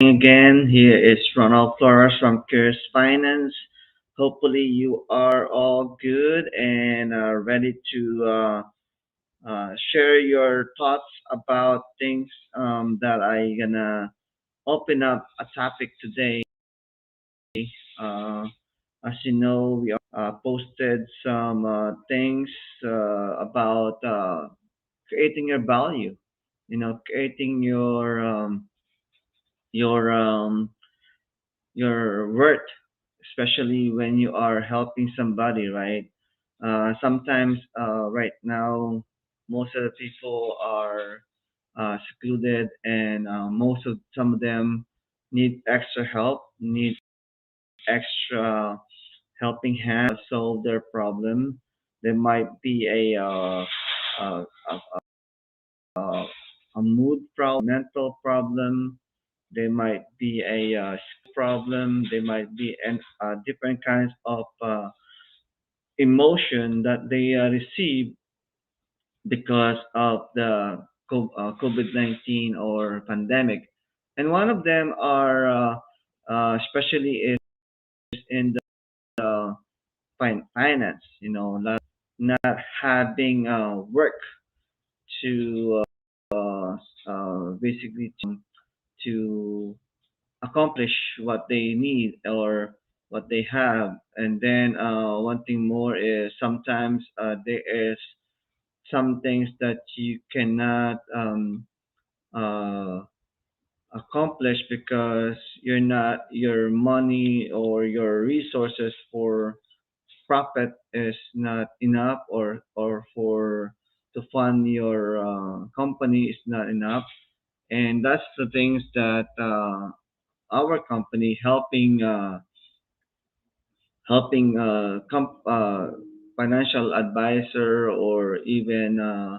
Again. Here is Ronald Flores from Curious Finance. Hopefully, you are all good and ready to share your thoughts about things that I gonna open up a topic today. Uh, as you know, we posted some things about creating your value. Creating your your worth, especially when you are helping somebody, right? Sometimes, right now, most of the people are secluded, and most of some of them need extra help, need extra helping hand solve their problem. There might be a mood problem, mental problem. There might be a problem. There might be different kinds of emotion that they receive because of the COVID-19 or pandemic. And one of them are, especially is in the finance, not having work to basically to accomplish what they need or what they have. And then one thing more is sometimes there is some things that you cannot uh, accomplish because your money or your resources for profit is not enough, or for to fund your company is not enough. And that's the things that our company helping financial advisor or even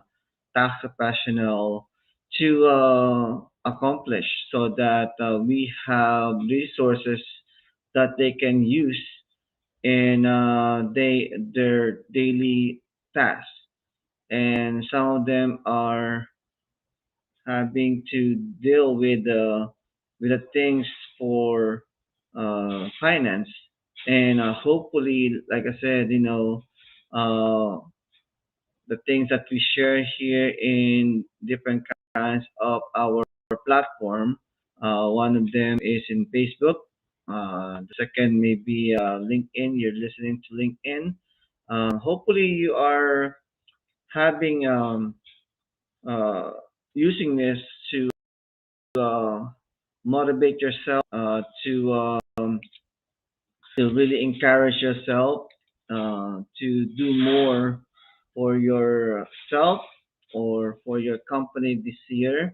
tax professional to accomplish, so that we have resources that they can use in their daily tasks. And some of them are having to deal with the things for finance. And hopefully, like I said, uh, the things that we share here in different kinds of our platform. One of them is in Facebook. The second may be LinkedIn. You're listening to LinkedIn. Hopefully, you are having uh, using this to motivate yourself, to really encourage yourself to do more for yourself or for your company this year,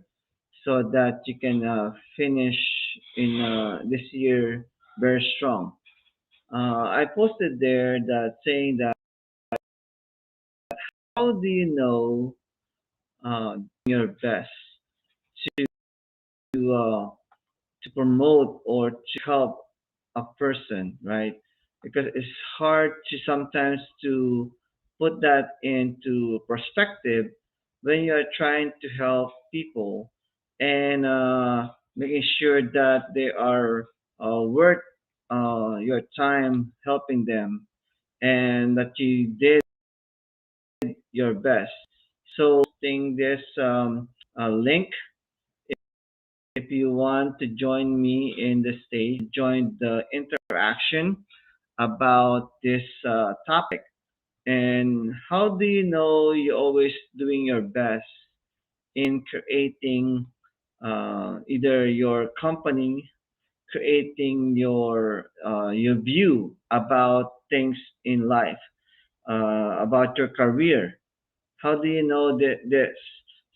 so that you can finish in this year very strong. I posted there that saying that, how do you know your best to uh, to promote or to help a person, right? Because it's hard to sometimes to put that into perspective when you are trying to help people and making sure that they are worth your time helping them, and that you did your best. So posting this link, if you want to join me in the stage, join the interaction about this topic. And how do you know you're always doing your best in creating either your company, creating your view about things in life, about your career? How do you know that this?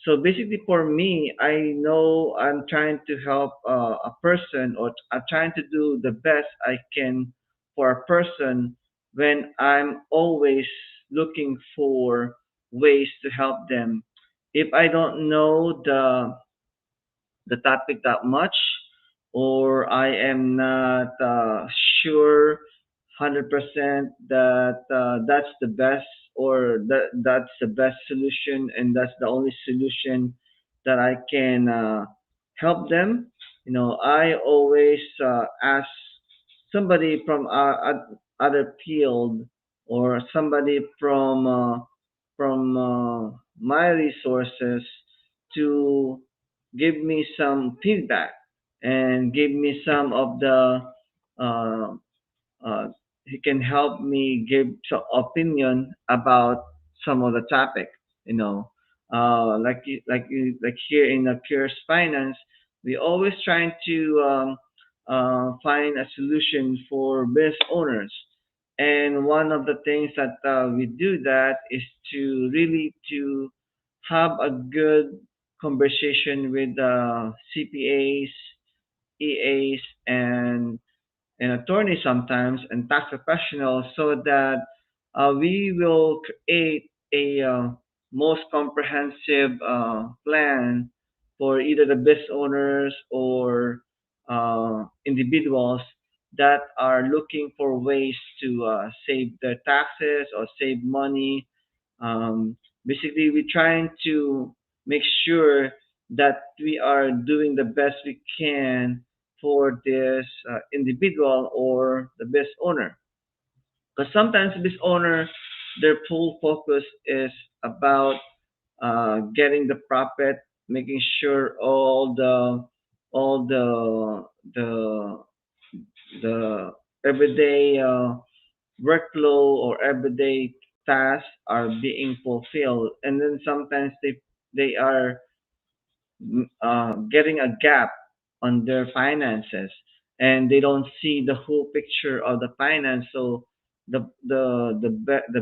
So basically, for me, I know I'm trying to help a person, or I'm trying to do the best I can for a person when I'm always looking for ways to help them. If I don't know the topic that much, or I am not sure 100% that that's the best, or that's the best solution, and that's the only solution that I can help them. I always ask somebody from other field, or somebody from my resources, to give me some feedback and give me some of the uh, uh, he can help me give some opinion about some of the topic. You know, like here in the Cures Finance, we always trying to find a solution for business owners. And one of the things that we do that is to really to have a good conversation with CPAs, EAs, and attorneys sometimes, and tax professionals, so that we will create a most comprehensive plan for either the business owners or individuals that are looking for ways to save their taxes or save money. Basically, we're trying to make sure that we are doing the best we can for this individual or the business owner. Because sometimes the business owner, their full focus is about getting the profit, making sure all the the everyday workflow or everyday tasks are being fulfilled, and then sometimes they are getting a gap on their finances, and they don't see the whole picture of the finance. So the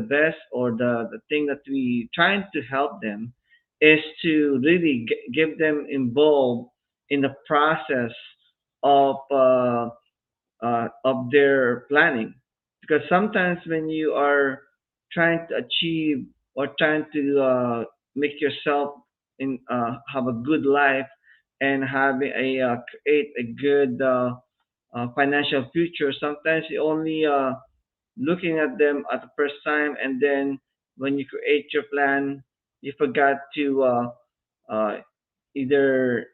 best, or the thing that we trying to help them, is to really give them involved in the process of their planning. Because sometimes when you are trying to achieve or trying to make yourself have a good life, and having a create a good financial future, sometimes you only looking at them at the first time, and then when you create your plan, you forgot to uh, either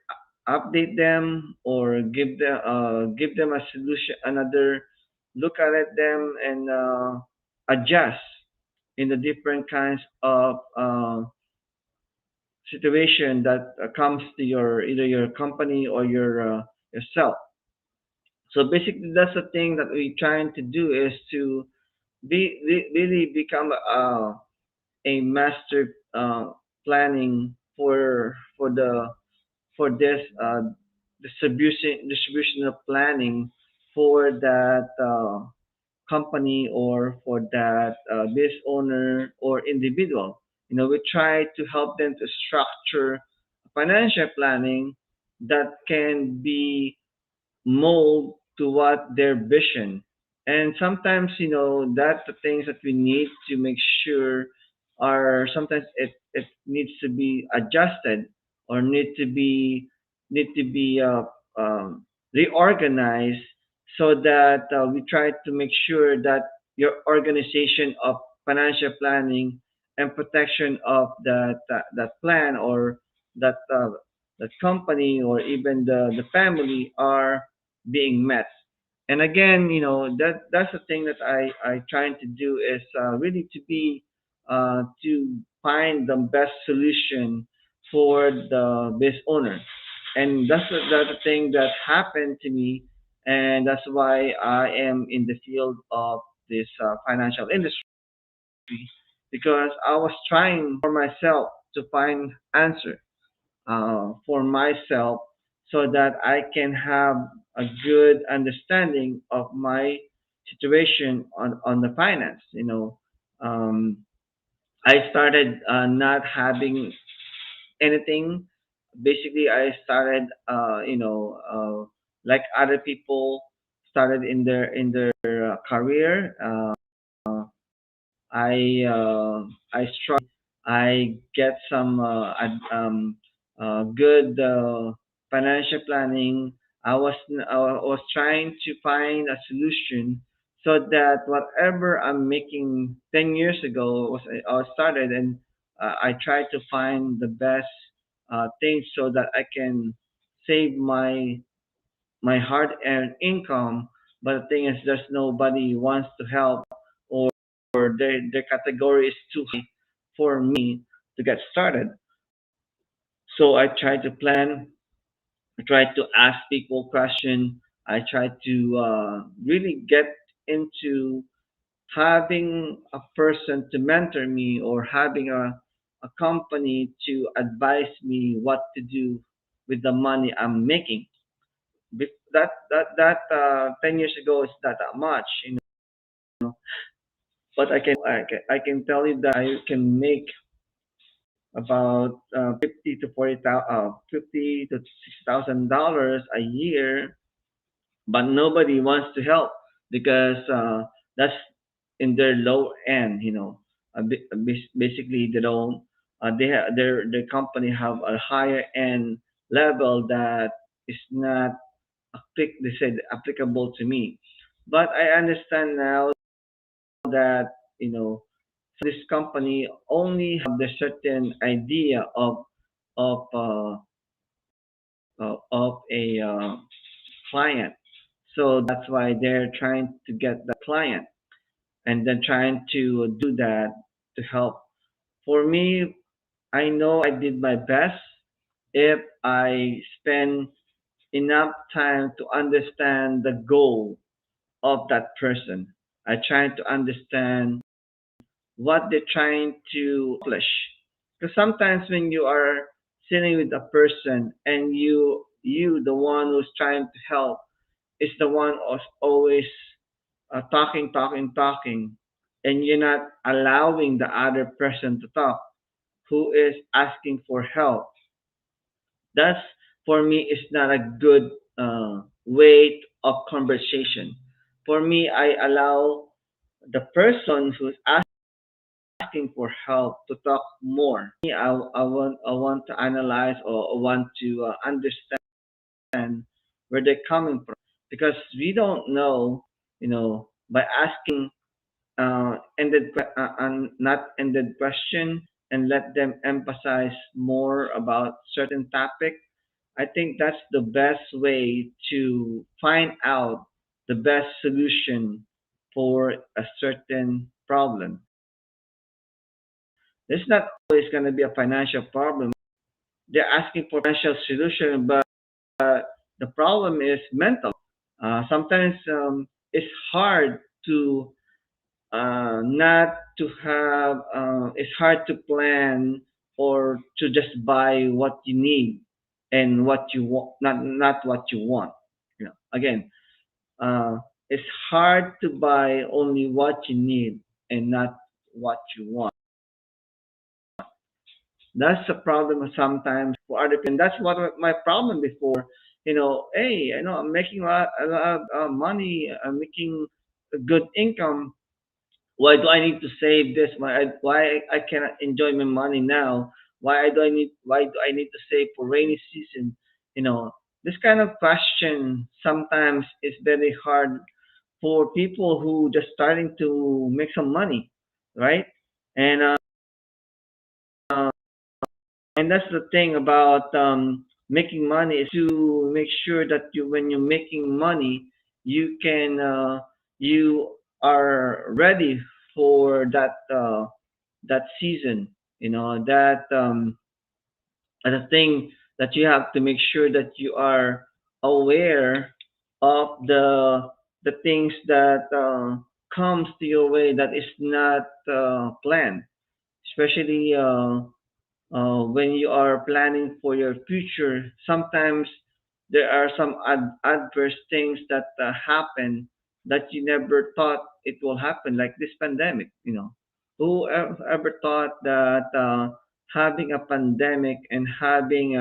update them or give them a solution, another look at it them, and adjust in the different kinds of situation that comes to your either your company or yourself. So basically, that's the thing that we're trying to do, is to really become a master planning for this distribution of planning for that company, or for that business owner or individual. We try to help them to structure financial planning that can be mold to what their vision. And sometimes, that's the things that we need to make sure are sometimes it needs to be adjusted, or need to be reorganized, so that we try to make sure that your organization of financial planning and protection of that plan, or that company, or even the family, are being met. And again, that's the thing that I trying to do, is really to find the best solution for the business owner. And that's the thing that happened to me, and that's why I am in the field of this financial industry, because I was trying for myself to find answer for myself, so that I can have a good understanding of my situation on the finance. I started not having anything. Basically, I started, like other people started in their career. I struggle. I get some good financial planning. I was trying to find a solution, so that whatever I'm making 10 years ago I started, and I try to find the best things, so that I can save my my hard-earned income, but the thing is, there's nobody wants to help, or their category is too high for me to get started. So I try to plan. I try to ask people question. I try to really get into having a person to mentor me, or having a company to advise me what to do with the money I'm making. That 10 years ago is not that much, know. But I can tell you that I can make about 50 to 60 thousand dollars a year, but nobody wants to help because that's in their low end. Basically, they don't. Their company have a higher end level that is not they said applicable to me. But I understand now that this company only have the certain idea of of a client. So that's why they're trying to get the client, and then trying to do that to help. For me, I know I did my best if I spend enough time to understand the goal of that person. I try to understand what they're trying to accomplish. Because sometimes when you are sitting with a person, and the one who's trying to help, is the one who's always talking, talking, talking, and you're not allowing the other person to talk, who is asking for help. That's, for me, is not a good way of conversation. For me, I allow the person who's asking for help to talk more. Me, I want to analyze, or I want to understand where they're coming from, because we don't know, by asking not ended question, and let them emphasize more about certain topic. I think that's the best way to find out the best solution for a certain problem. There's not always going to be a financial problem. They're asking for financial solution, but the problem is mental. Sometimes it's hard to not to have. It's hard to plan, or to just buy what you need and what you want, not what you want. Again, it's hard to buy only what you need and not what you want. That's a problem sometimes for other people. And that's what my problem before. Hey, I'm making a lot of money. I'm making a good income. Why do I need to save this? Why I cannot enjoy my money now? Why do I need to save for rainy season? You know, this kind of question sometimes is very hard for people who just starting to make some money, right? And and that's the thing about making money, is to make sure that when you're making money, you are ready for that season. That the thing that you have to make sure that you are aware of the things that comes to your way that is not planned, especially when you are planning for your future. Sometimes there are some adverse things that happen that you never thought it will happen, like this pandemic. Who ever thought that having a pandemic and having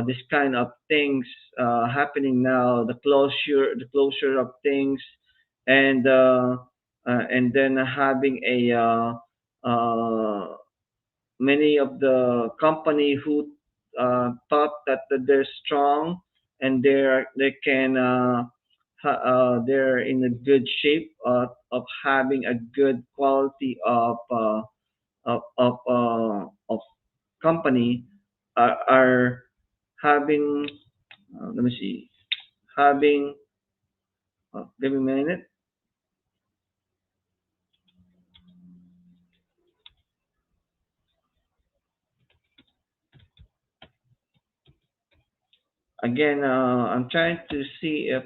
this kind of things happening now, the closure of things, and then having a many of the company who thought that they're strong, and they're in a good shape of having a good quality of company, are having let me see. having, give me a minute. Again, I'm trying to see if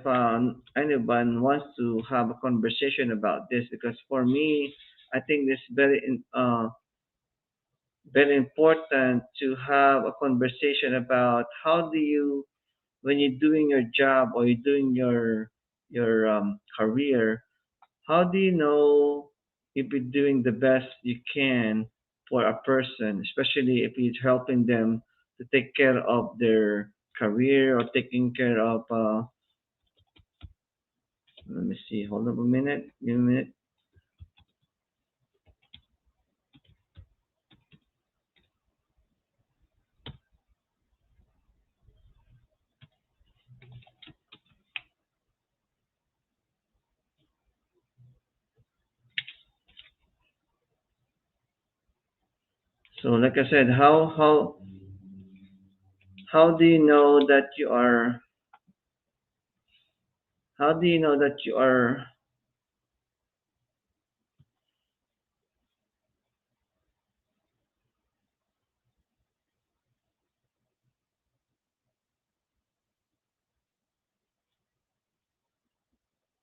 anyone wants to have a conversation about this because for me, I think this very important to have a conversation about how do you, when you're doing your job or you're doing your career, how do you know if you're doing the best you can for a person, especially if you're helping them to take care of their career or taking care of, let me see, hold up a minute, give me a minute. So like I said, how do you know that you are, how do you know that you are,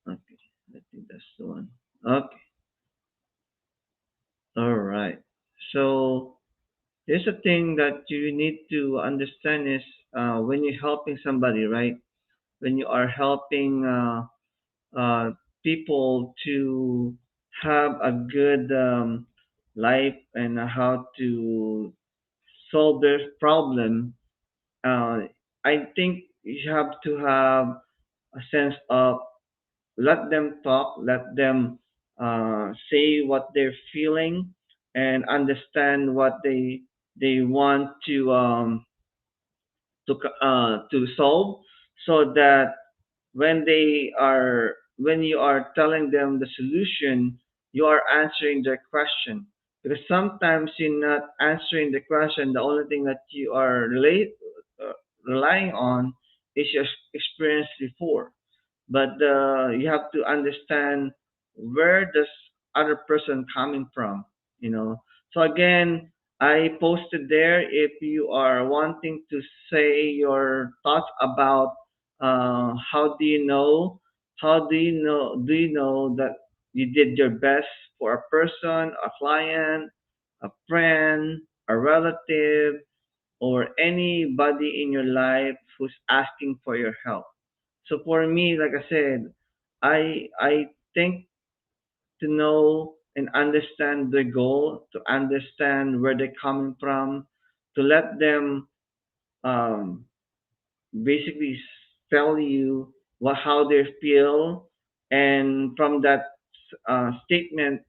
okay, I think that's the one. Okay, all right. So here's a thing that you need to understand is when you're helping somebody, right? When you are helping people to have a good life and how to solve their problem, uh, I think you have to have a sense of let them talk, let them say what they're feeling, and understand what they want to solve, so that when you are telling them the solution, you are answering their question. Because sometimes you're not answering the question. The only thing that you are uh, relying on is your experience before, but you have to understand where this other person coming from, you know. So again, I posted there if you are wanting to say your thoughts about how do you know, do you know that you did your best for a person, a client, a friend, a relative, or anybody in your life who's asking for your help. So for me, like I said, I think to know and understand the goal, to understand where they're coming from, to let them um, basically tell you how they feel, and from that statement,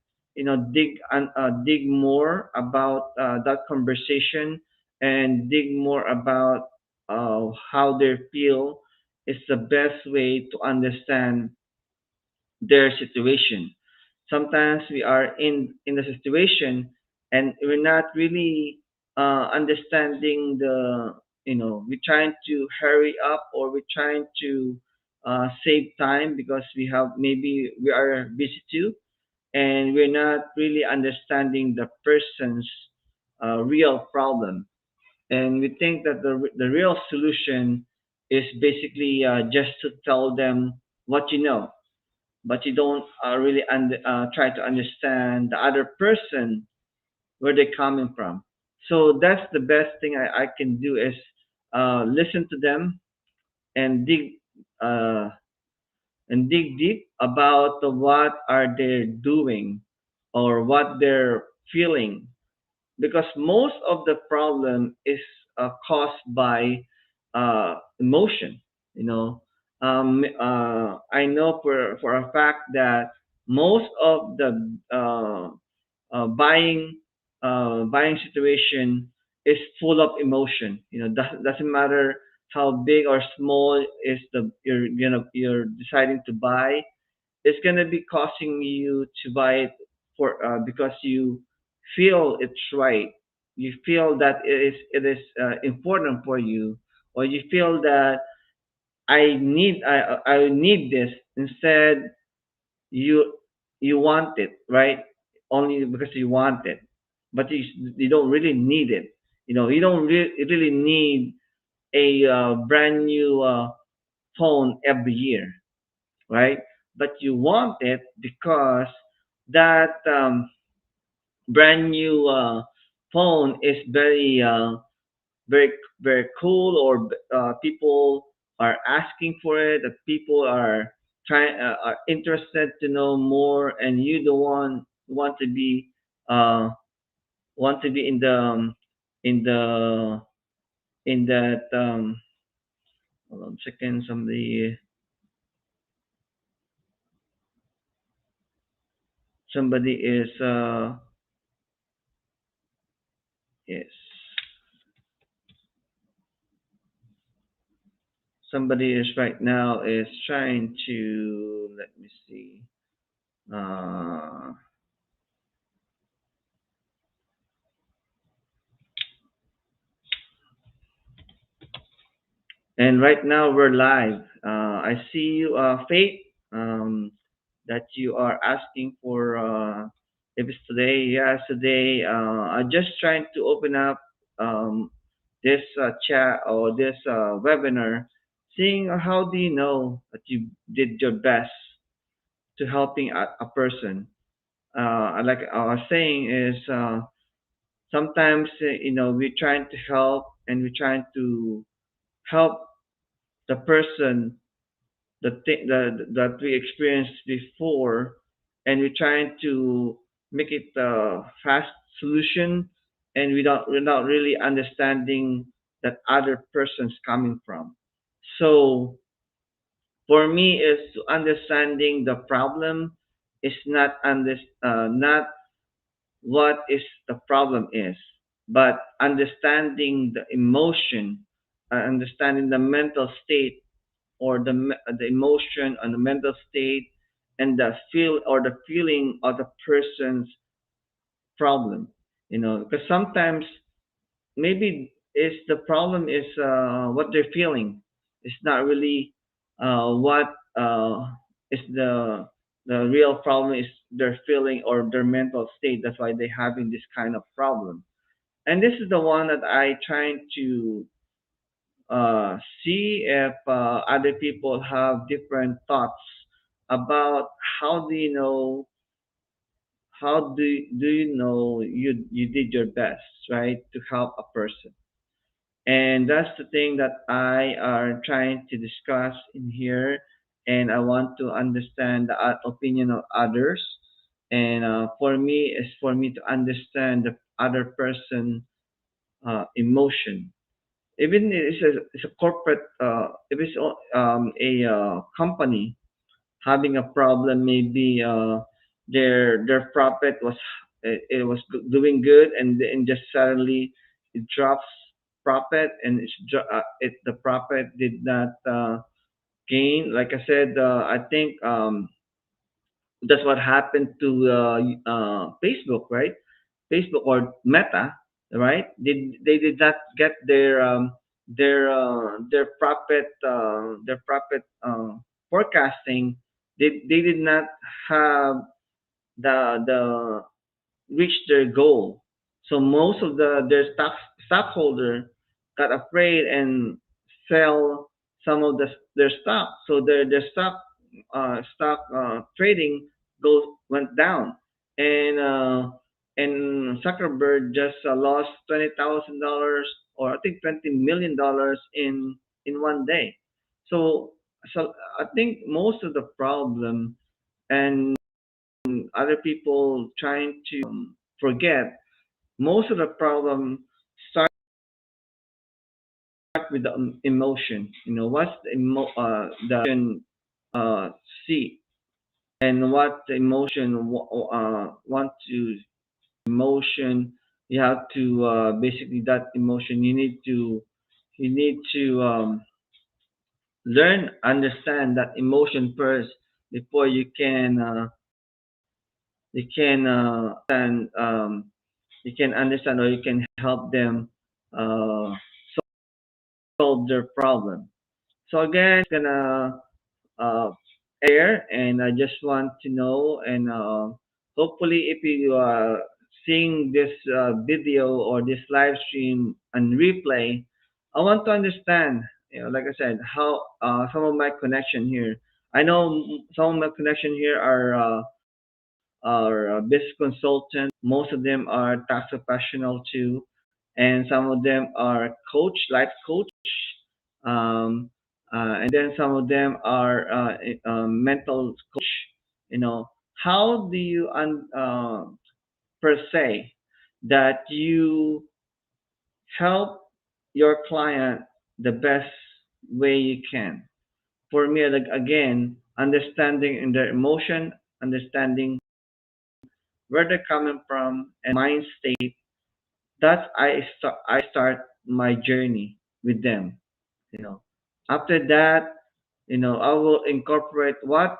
dig more about that conversation, and dig more about how they feel is the best way to understand their situation. Sometimes we are in the situation and we're not really understanding the, we're trying to hurry up, or we're trying to save time because maybe we are busy too, and we're not really understanding the person's real problem. And we think that the real solution is basically just to tell them what you know, but you don't really try to understand the other person, where they're coming from. So that's the best thing I can do is listen to them, and uh, dig deep about what are they doing or what they're feeling, because most of the problem is caused by emotion. You know, I know for a fact that most of the buying situation is full of emotion. You know, doesn't matter how big or small is the you're deciding to buy. It's gonna be causing you to buy it for because you feel it's right. You feel that it is important for you, or you feel that I need this. Instead, you you want it, right? Only because you want it, but you don't really need it. You don't really need a brand new phone every year, right? But you want it because that brand new phone is very very cool, or people are asking for it, that people are interested to know more, and you don't want to be uh in the in the in that hold on a second. Somebody is yes, somebody is right now is trying to, let me see, uh and right now we're live. I see you, Faith, that you are asking for, if it's today. Yes, today. I'm just trying to open up this chat or this webinar, seeing how do you know that you did your best to helping a person. Like I was saying is, sometimes we're trying to help, and we're trying to help the person that we experienced before, and we're trying to make it a fast solution, and we're not really understanding that other person's coming from. So for me, is to understanding the problem is not what is the problem is, but understanding the emotion, understanding the mental state, or the emotion and the mental state, and the feeling of the person's problem. Because sometimes maybe is the problem is what they're feeling. It's not really what is the real problem is their feeling or their mental state. That's why they're having this kind of problem. And this is the one that I trying to see if other people have different thoughts about how do you know you did your best, right, to help a person. And that's the thing that I are trying to discuss in here, and I want to understand the opinion of others. And for me is for me to understand the other person emotion. Even it's a corporate, if it's a company having a problem, maybe their profit was it was doing good, and just suddenly it drops profit, and the profit did not gain. Like I said, I think that's what happened to Facebook, right? Facebook or Meta, right? They did not get their profit forecasting. They did not have the reach their goal. So most of their stockholder got afraid and sell some of their stock. So their stock trading went down, and Zuckerberg just lost $20,000, or I think $20 million in one day. So I think most of the problem, and other people trying to forget, most of the problem start with the emotion. What's the emotion see, and what the emotion want to emotion. You have to basically that emotion. You need to learn, understand that emotion first before you can understand, or you can help them uh, solve their problem. So again, gonna uh, air, and I just want to know, and hopefully, if you are seeing this video or this live stream and replay, I want to understand. Like I said, how some of my connection here. I know some of my connection here are business consultant. Most of them are tax professional too, and some of them are coach, life coach, um, and then some of them are mental coach. You know, how do you per se that you help your client the best way you can? For me, like again, understanding in their emotion, understanding where they're coming from, and mind state. That's I start my journey with them. You know, after that, I will incorporate what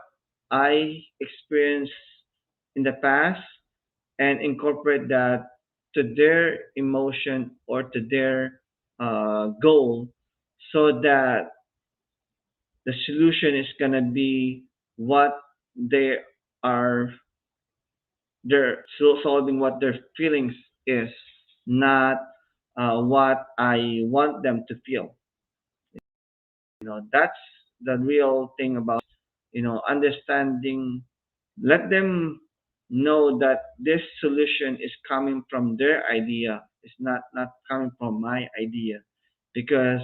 I experienced in the past and incorporate that to their emotion or to their goal, so that the solution is gonna be what they are they're still solving what their feelings is, not what I want them to feel. That's the real thing about understanding. Let them know that this solution is coming from their idea. It's not coming from my idea, because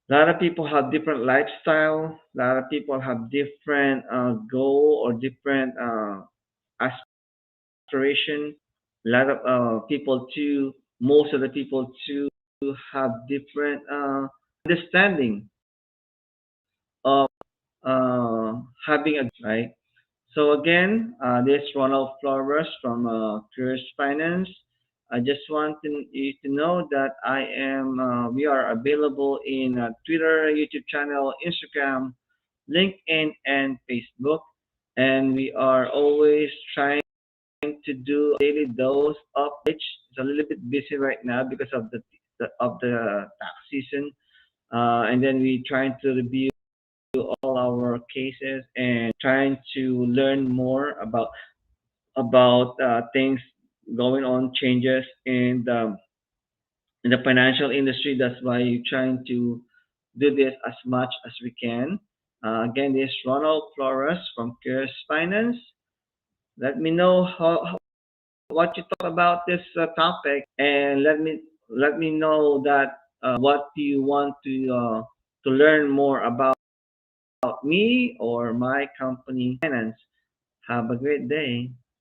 a lot of people have different lifestyle. A lot of people have different goal or different aspiration. A lot of people too, most of the people too have different understanding of having a right. So again, this is Ronald Flores from Curious Finance. I just want you to know that we are available in Twitter, YouTube channel, Instagram, LinkedIn, and Facebook. And we are always trying to do a daily dose of which is a little bit busy right now because of the tax season. And then we trying to review all our cases and trying to learn more about things going on, changes in the financial industry. That's why we're trying to do this as much as we can. Again, this is Ronald Flores from Curious Finance. Let me know what you thought about this topic, and let me know that what do you want to learn more about me or my company finance. Have a great day.